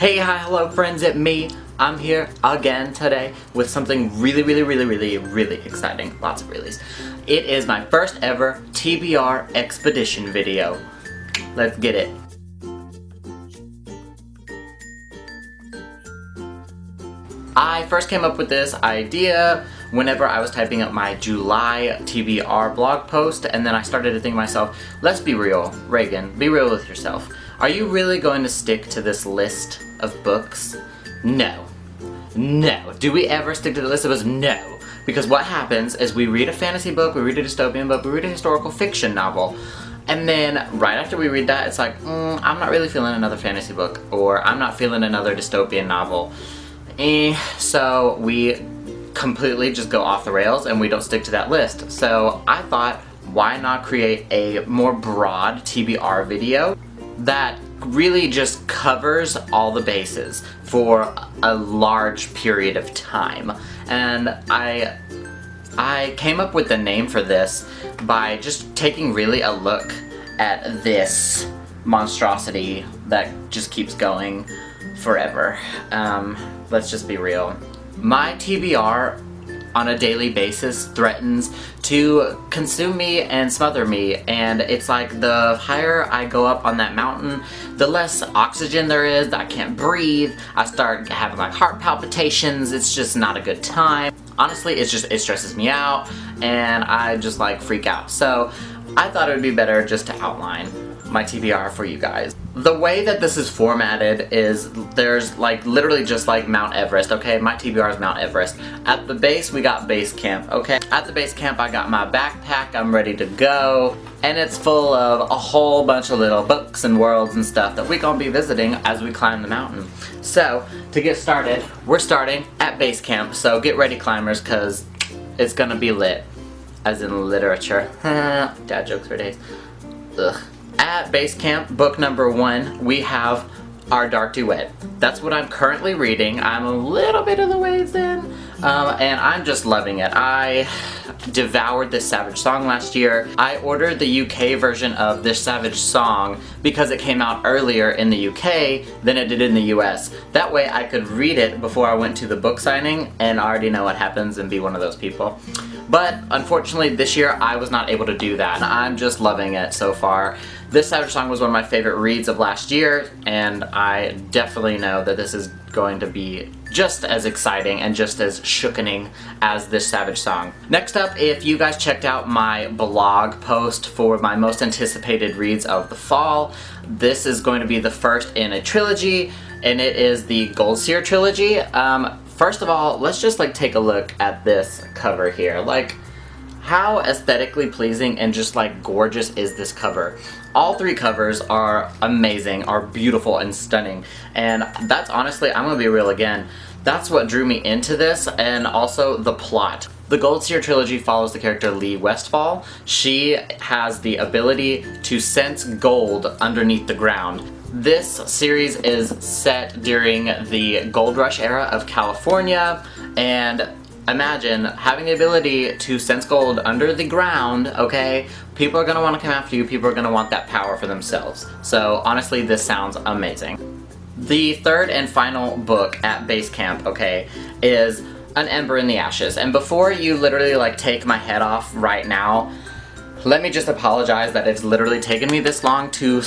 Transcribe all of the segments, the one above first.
Hey, hi, hello friends, it's me. I'm here again today with something really exciting. Lots of reallys. It is my first ever TBR Expedition video. Let's get it. I first came up with this idea whenever I was typing up my July TBR blog post, and then I started to think to myself, let's be real, Reagan, be real with yourself. Are you really going to stick to this list of books? No. No. Do we ever stick to the list of books? No. Because what happens is we read a fantasy book, we read a dystopian book, we read a historical fiction novel, and then right after we read that, it's like, I'm not really feeling another fantasy book, or I'm not feeling another dystopian novel. So we completely just go off the rails and we don't stick to that list. So I thought, why not create a more broad TBR video that really just covers all the bases for a large period of time. And I came up with the name for this by just taking really a look at this monstrosity that just keeps going forever. Let's just be real. My TBR on a daily basis threatens to consume me and smother me, and it's like the higher I go up on that mountain, the less oxygen there is, I can't breathe, I start having like heart palpitations, it's just not a good time. Honestly, it stresses me out and I just like freak out. So I thought it would be better just to outline my TBR for you guys. The way that this is formatted is there's like literally just like Mount Everest, okay? My TBR is Mount Everest. At the base, we got base camp, okay? At the base camp, I got my backpack, I'm ready to go, and it's full of a whole bunch of little books and worlds and stuff that we're gonna be visiting as we climb the mountain. So, to get started, we're starting at base camp, so get ready climbers, cause it's gonna be lit. As in literature. Dad jokes for days. Ugh. At base camp, book number 1, we have Our Dark Duet. That's what I'm currently reading. I'm a little bit of the ways in, and I'm just loving it. I devoured this Savage Song last year. I ordered the UK version of this Savage Song because it came out earlier in the UK than it did in the US. That way I could read it before I went to the book signing and already know what happens and be one of those people. But unfortunately this year I was not able to do that. I'm just loving it so far. This Savage Song was one of my favorite reads of last year, and I definitely know that this is going to be just as exciting and just as shookening as this Savage Song. Next up, if you guys checked out my blog post for my most anticipated reads of the fall, this is going to be the first in a trilogy, and it is the Gold Seer trilogy. First of all, let's just like take a look at this cover here. Like, how aesthetically pleasing and just like gorgeous is this cover? All 3 covers are amazing, are beautiful and stunning, and that's honestly, I'm gonna be real again, that's what drew me into this, and also the plot. The Gold Seer trilogy follows the character Lee Westfall. She has the ability to sense gold underneath the ground. This series is set during the gold rush era of California, and imagine having the ability to sense gold under the ground, okay? People are gonna wanna come after you, people are gonna want that power for themselves. So honestly, this sounds amazing. The third and final book at base camp, okay, is An Ember in the Ashes. And before you literally like take my head off right now, let me just apologize that it's literally taken me this long to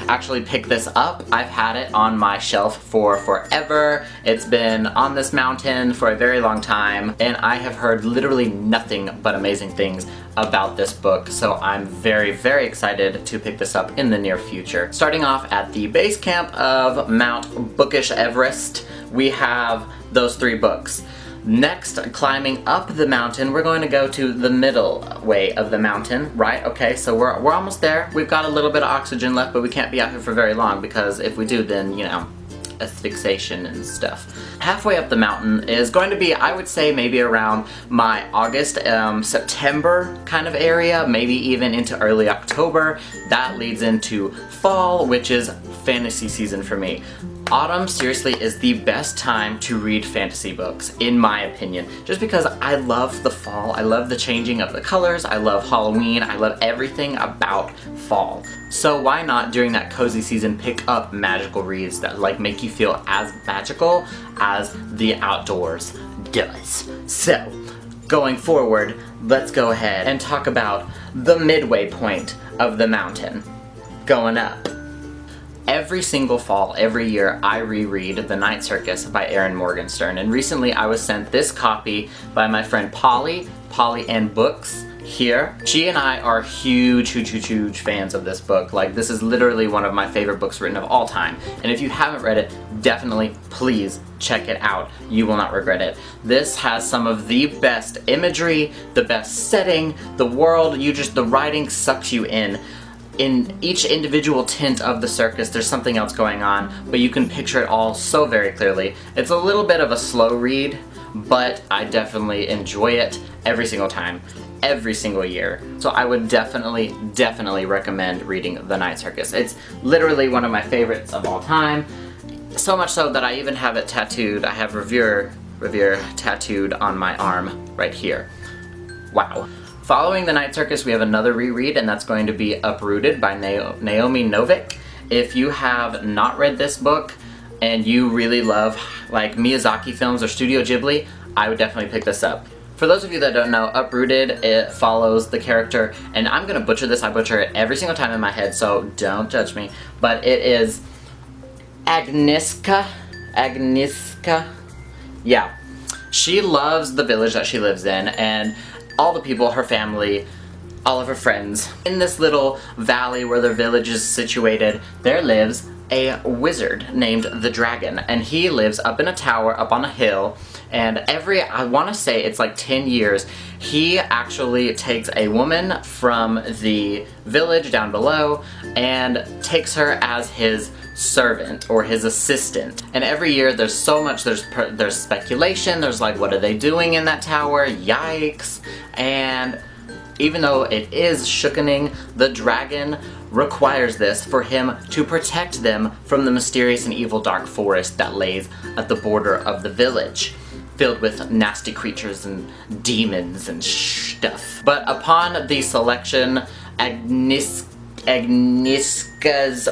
actually pick this up. I've had it on my shelf for forever. It's been on this mountain for a very long time, and I have heard literally nothing but amazing things about this book, so I'm very excited to pick this up in the near future. Starting off at the base camp of Mount Bookish Everest, we have those 3 books. Next, climbing up the mountain, we're going to go to the middle way of the mountain, right? Okay, so we're almost there. We've got a little bit of oxygen left, but we can't be out here for very long because if we do, then, you know, asphyxiation and stuff. Halfway up the mountain is going to be, I would say, maybe around my August, September kind of area, maybe even into early October. That leads into fall, which is fantasy season for me. Autumn seriously is the best time to read fantasy books, in my opinion, just because I love the fall, I love the changing of the colors, I love Halloween, I love everything about fall. So why not during that cozy season pick up magical reads that like make you feel as magical as the outdoors does. So going forward, let's go ahead and talk about the midway point of the mountain, going up. Every single fall, every year, I reread The Night Circus by Erin Morgenstern, and recently I was sent this copy by my friend Polly and Books here. She and I are huge fans of this book. Like, this is literally one of my favorite books written of all time, and if you haven't read it, definitely, please check it out. You will not regret it. This has some of the best imagery, the best setting, the world, the writing sucks you in. In each individual tint of the circus, there's something else going on, but you can picture it all so very clearly. It's a little bit of a slow read, but I definitely enjoy it every single time, every single year. So I would definitely recommend reading The Night Circus. It's literally one of my favorites of all time, so much so that I even have it tattooed. I have Revere tattooed on my arm right here. Wow. Following The Night Circus, we have another reread, and that's going to be Uprooted by Naomi Novik. If you have not read this book and you really love like Miyazaki films or Studio Ghibli, I would definitely pick this up. For those of you that don't know, Uprooted, it follows the character, and I'm gonna butcher this, I butcher it every single time in my head, so don't judge me, but it is Agnieszka? Yeah. She loves the village that she lives in, and all the people, her family, all of her friends. In this little valley where their village is situated, there lives a wizard named the Dragon, and he lives up in a tower, up on a hill, and I want to say it's like 10 years, he actually takes a woman from the village down below and takes her as his servant or his assistant. And every year there's so much, there's speculation, there's like, what are they doing in that tower? Yikes. And even though it is shookening, the dragon requires this for him to protect them from the mysterious and evil dark forest that lays at the border of the village, filled with nasty creatures and demons and stuff. But upon the selection, Agnieszka's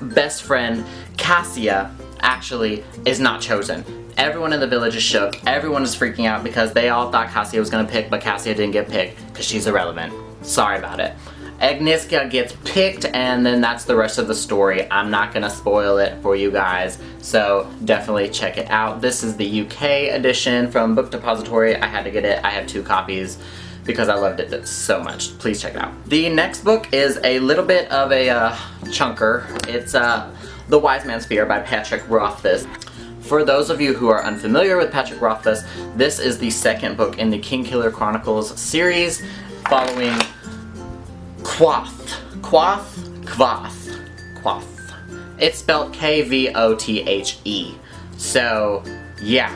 best friend, Cassia, actually is not chosen. Everyone in the village is shook. Everyone is freaking out because they all thought Cassia was gonna pick, but Cassia didn't get picked because she's irrelevant. Sorry about it. Agnieszka gets picked, and then that's the rest of the story. I'm not gonna spoil it for you guys, so definitely check it out. This is the UK edition from Book Depository. I had to get it. I have 2 copies because I loved it so much. Please check it out. The next book is a little bit of a chunker. It's The Wise Man's Fear by Patrick Rothfuss. For those of you who are unfamiliar with Patrick Rothfuss, this is the second book in the Kingkiller Chronicles series, following Kvothe. It's spelled Kvothe. So, yeah.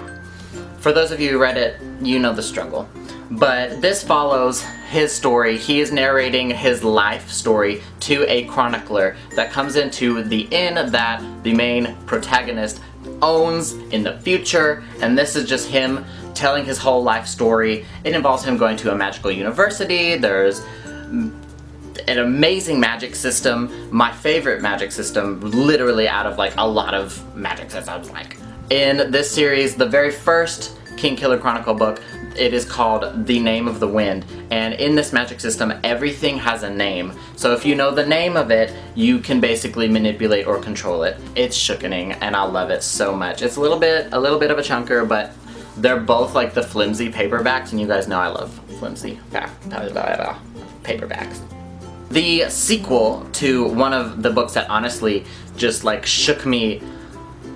For those of you who read it, you know the struggle. But this follows his story. He is narrating his life story to a chronicler that comes into the inn that the main protagonist owns in the future, and this is just him telling his whole life story. It involves him going to a magical university. There's an amazing magic system, my favorite magic system, literally out of like a lot of magic systems. Like in this series, the very first Kingkiller Chronicle book, it is called The Name of the Wind, and in this magic system everything has a name, so if you know the name of it, you can basically manipulate or control it. It's shookening, and I love it so much. It's a little bit of a chunker, but they're both like the flimsy paperbacks, and you guys know I love flimsy paperbacks. The sequel to one of the books that honestly just like shook me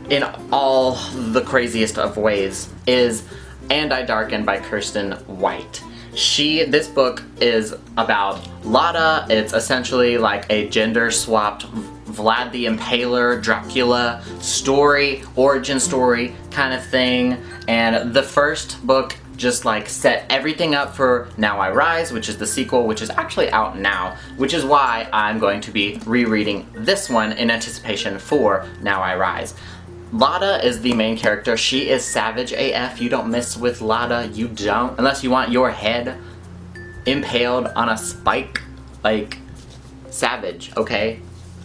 in all the craziest of ways is And I Darken by Kirsten White. This book is about Lada. It's essentially like a gender-swapped Vlad the Impaler, Dracula story, origin story kind of thing. And the first book just like set everything up for Now I Rise, which is the sequel, which is actually out now, which is why I'm going to be rereading this one in anticipation for Now I Rise. Lada is the main character. She is savage AF. You don't mess with Lada. You don't. Unless you want your head impaled on a spike. Like, savage, okay?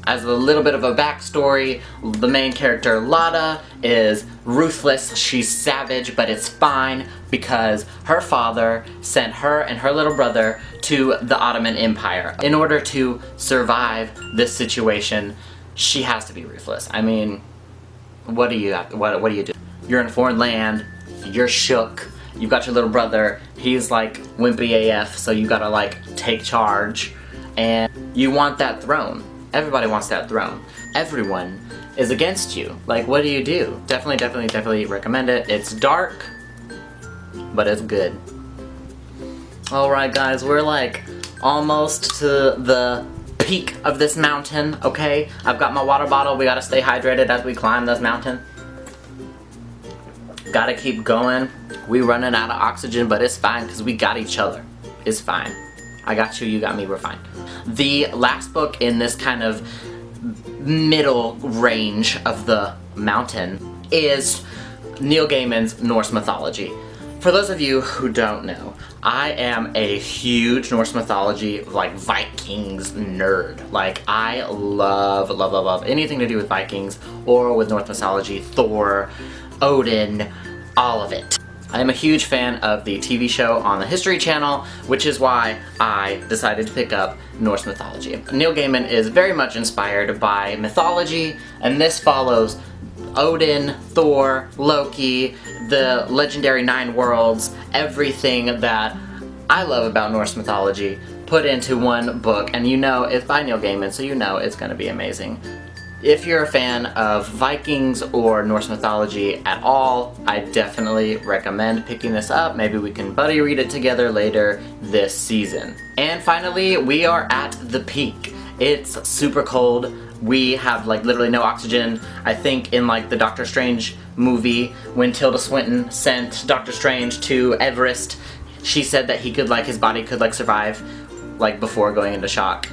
As a little bit of a backstory, the main character, Lada, is ruthless. She's savage, but it's fine because her father sent her and her little brother to the Ottoman Empire. In order to survive this situation, she has to be ruthless. I mean, what do you do? You're in a foreign land, you're shook, you've got your little brother, he's like wimpy AF, so you gotta like take charge, and you want that throne. Everybody wants that throne. Everyone is against you. Like, what do you do? Definitely recommend it. It's dark, but it's good. Alright guys, we're like almost to the peak of this mountain, okay? I've got my water bottle. We gotta stay hydrated as we climb this mountain. Gotta keep going. We running out of oxygen, but it's fine because we got each other. It's fine. I got you, you got me, we're fine. The last book in this kind of middle range of the mountain is Neil Gaiman's Norse mythology. For those of you who don't know, I am a huge Norse mythology, like Vikings nerd. Like, I love anything to do with Vikings or with Norse mythology, Thor, Odin, all of it. I am a huge fan of the TV show on the History Channel, which is why I decided to pick up Norse mythology. Neil Gaiman is very much inspired by mythology, and this follows Odin, Thor, Loki, the legendary 9 worlds, everything that I love about Norse mythology put into one book. And you know, it's by Neil Gaiman, so you know it's gonna be amazing. If you're a fan of Vikings or Norse mythology at all, I definitely recommend picking this up. Maybe we can buddy read it together later this season. And finally, we are at the peak. It's super cold. We have like literally no oxygen. I think in like the Doctor Strange movie, when Tilda Swinton sent Doctor Strange to Everest, she said that he could like, his body could like survive like before going into shock.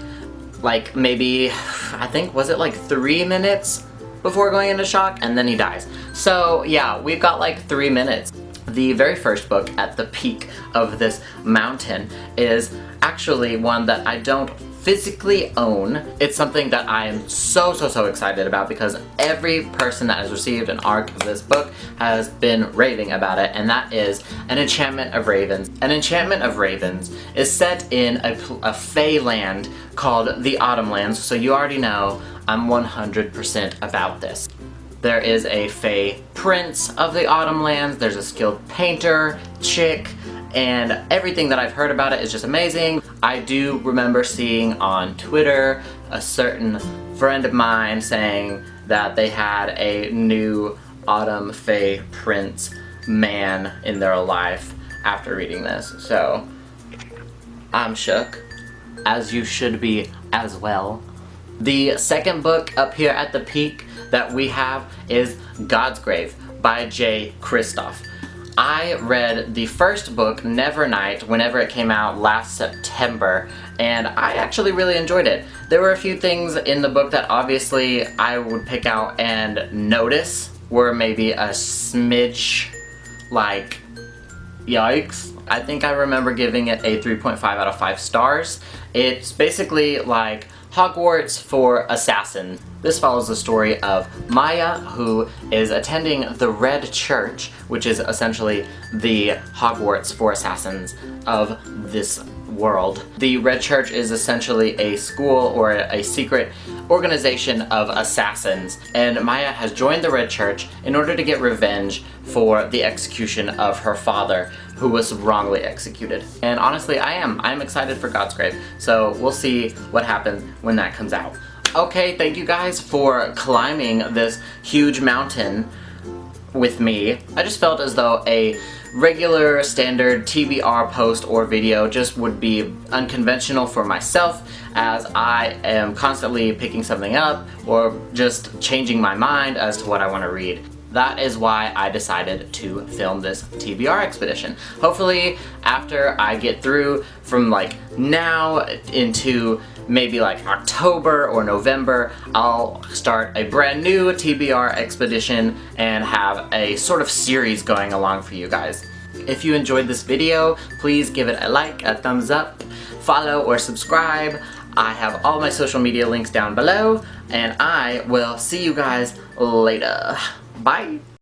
Like maybe, I think, was it like 3 minutes before going into shock, and then he dies. So yeah, we've got like 3 minutes. The very first book at the peak of this mountain is actually one that I don't physically own. It's something that I am so excited about because every person that has received an ARC of this book has been raving about it, and that is An Enchantment of Ravens. An Enchantment of Ravens is set in a fae land called the Autumnlands, so you already know I'm 100% about this. There is a fae prince of the Autumnlands, there's a skilled painter, chick, and everything that I've heard about it is just amazing. I do remember seeing on Twitter a certain friend of mine saying that they had a new Autumn Fae Prince man in their life after reading this. So, I'm shook, as you should be as well. The second book up here at the peak that we have is God's Grave by J. Kristoff. I read the first book, Nevernight, whenever it came out last September, and I actually really enjoyed it. There were a few things in the book that obviously I would pick out and notice were maybe a smidge, like, yikes. I think I remember giving it a 3.5 out of 5 stars. It's basically like Hogwarts for assassins. This follows the story of Maya, who is attending the Red Church, which is essentially the Hogwarts for assassins of this world. The Red Church is essentially a school or a secret organization of assassins, and Maya has joined the Red Church in order to get revenge for the execution of her father, who was wrongly executed. And honestly, I'm excited for God's Grave, so we'll see what happens when that comes out. Okay, thank you guys for climbing this huge mountain with me. I just felt as though a regular standard TBR post or video just would be unconventional for myself, as I am constantly picking something up or just changing my mind as to what I want to read. That is why I decided to film this TBR expedition. Hopefully, after I get through from like now into maybe like October or November, I'll start a brand new TBR expedition and have a sort of series going along for you guys. If you enjoyed this video, please give it a like, a thumbs up, follow or subscribe. I have all my social media links down below, and I will see you guys later. Bye!